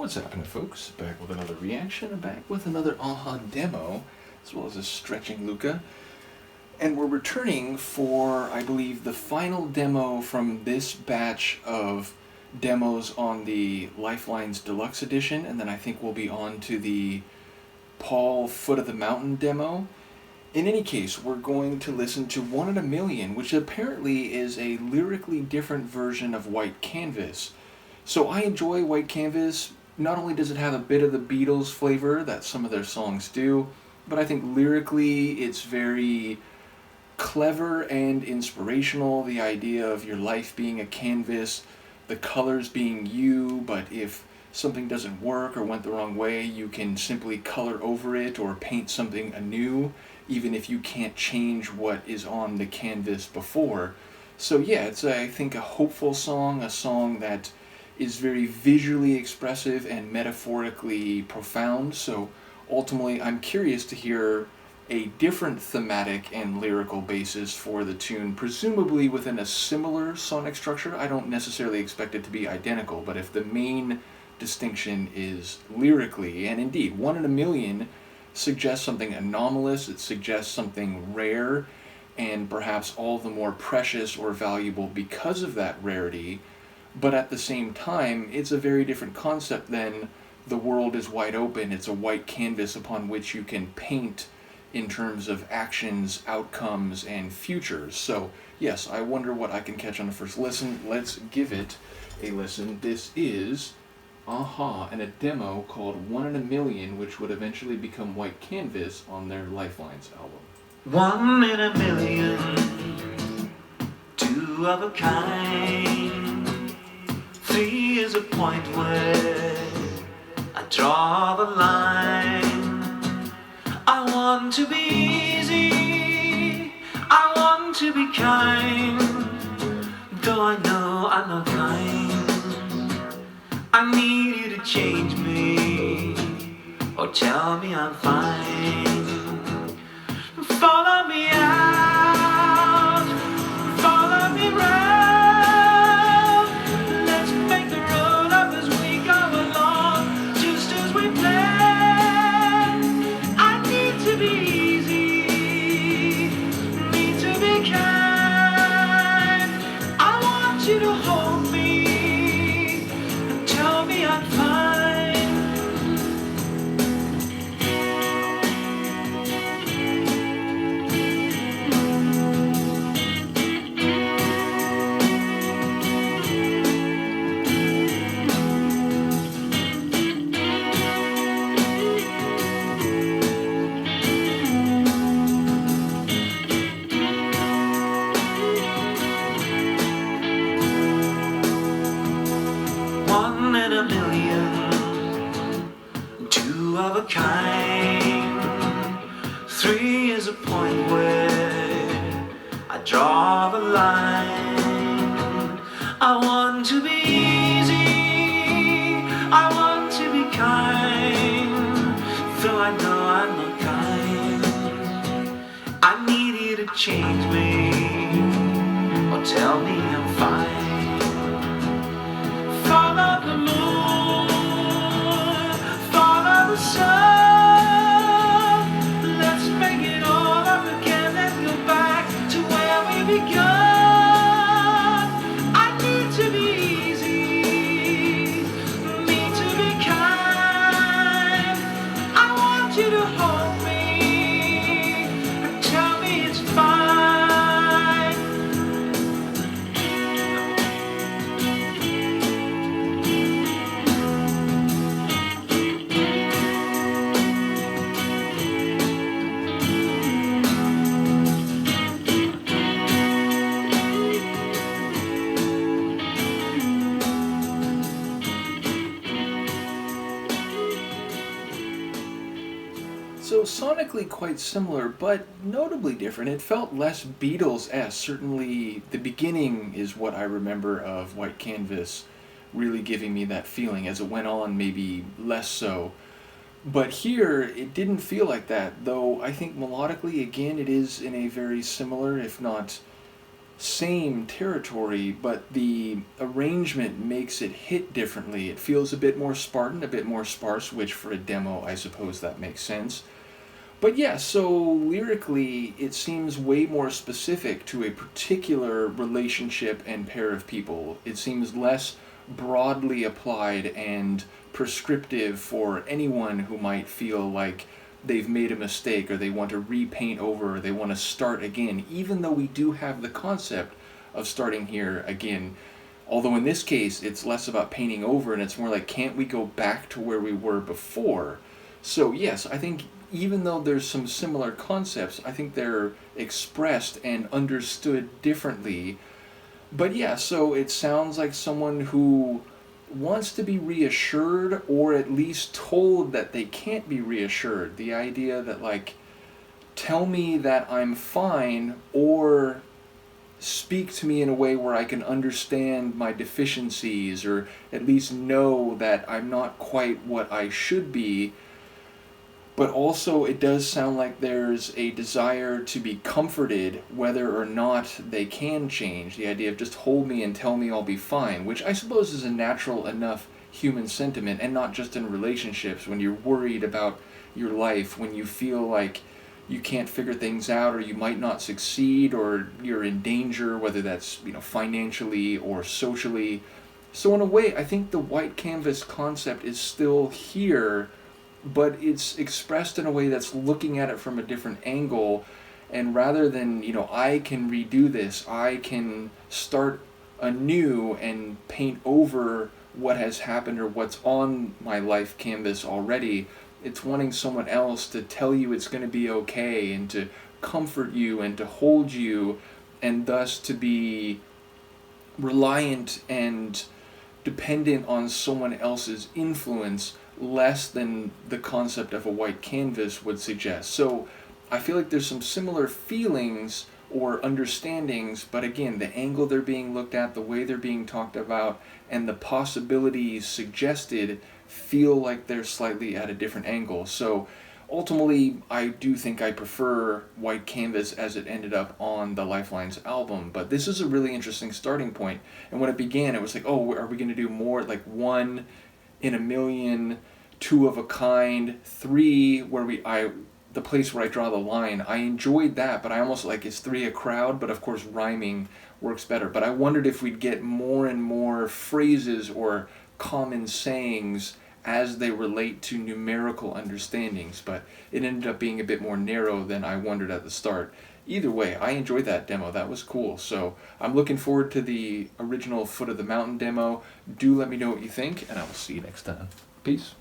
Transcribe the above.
What's happening, folks? Back with another reaction, back with another Aha demo, as well as a stretching Luca. And we're returning for, I believe, the final demo from this batch of demos on the Lifelines Deluxe Edition, and then I think we'll be on to the Paul Foot of the Mountain demo. In any case, we're going to listen to One in a Million, which apparently is a lyrically different version of White Canvas. So I enjoy White Canvas. Not only does it have a bit of the Beatles flavor that some of their songs do, but I think lyrically it's very clever and inspirational. The idea of your life being a canvas, the colors being you, but if something doesn't work or went the wrong way, you can simply color over it or paint something anew, even if you can't change what is on the canvas before. So yeah, it's, I think, a hopeful song, a song that is very visually expressive and metaphorically profound. So ultimately, I'm curious to hear a different thematic and lyrical basis for the tune, presumably within a similar sonic structure. I don't necessarily expect it to be identical, but if the main distinction is lyrically, and indeed, One in a Million suggests something anomalous, it suggests something rare, and perhaps all the more precious or valuable because of that rarity. But at the same time, it's a very different concept than the world is wide open. It's a white canvas upon which you can paint in terms of actions, outcomes, and futures. So yes, I wonder what I can catch on the first listen. Let's give it a listen. This is Aha and a demo called One in a Million, which would eventually become White Canvas on their Lifelines album. 1 in a million, 2 of a kind. 3 is a point where I draw the line. I want to be easy, I want to be kind, though I know I'm not kind. I need you to change me, or tell me I'm fine. Follow me out, follow me round. You to hold me and tell me I'm fine. One in a million, 2 of a kind. 3 is a point where I draw the line. I want to be easy, I want to be kind, though I know I'm not kind. I need you to change me, or tell me I'm fine. Follow the moon, follow the sun. Let's make it all up again and go back to where we begun. I need to be easy, need to be kind. I want you to hold me and tell me it's fine. So sonically quite similar, but notably different. It felt less Beatles-esque. Certainly the beginning is what I remember of White Canvas really giving me that feeling. As it went on, maybe less so. But here, it didn't feel like that, though I think melodically, again, it is in a very similar, if not same territory, but the arrangement makes it hit differently. It feels a bit more Spartan, a bit more sparse, which for a demo, I suppose that makes sense. But yeah, so lyrically, it seems way more specific to a particular relationship and pair of people. It seems less broadly applied and prescriptive for anyone who might feel like they've made a mistake or they want to repaint over or they want to start again, even though we do have the concept of starting here again. Although in this case, it's less about painting over and it's more like, can't we go back to where we were before? So, yes, I think even though there's some similar concepts, I think they're expressed and understood differently. But yeah, so it sounds like someone who wants to be reassured or at least told that they can't be reassured. The idea that, like, tell me that I'm fine or speak to me in a way where I can understand my deficiencies or at least know that I'm not quite what I should be. But also, it does sound like there's a desire to be comforted whether or not they can change. The idea of just hold me and tell me I'll be fine, which I suppose is a natural enough human sentiment, and not just in relationships, when you're worried about your life, when you feel like you can't figure things out or you might not succeed or you're in danger, whether that's, financially or socially. So in a way, I think the white canvas concept is still here, but it's expressed in a way that's looking at it from a different angle. And rather than, I can redo this, I can start anew and paint over what has happened or what's on my life canvas already. It's wanting someone else to tell you it's going to be okay and to comfort you and to hold you, and thus to be reliant and dependent on someone else's influence less than the concept of a white canvas would suggest. So I feel like there's some similar feelings or understandings, but again, the angle they're being looked at, the way they're being talked about, and the possibilities suggested feel like they're slightly at a different angle. So ultimately, I do think I prefer white canvas as it ended up on the Lifelines album, but this is a really interesting starting point. And when it began, it was like, oh, are we going to do more, like one in a million, two of a kind, three where the place where I draw the line. I enjoyed that, but I almost like, is three a crowd? But of course rhyming works better. But I wondered if we'd get more and more phrases or common sayings as they relate to numerical understandings, but it ended up being a bit more narrow than I wondered at the start. Either way, I enjoyed that demo. That was cool. So I'm looking forward to the original Foot of the Mountain demo. Do let me know what you think, and I will see you next time. Peace.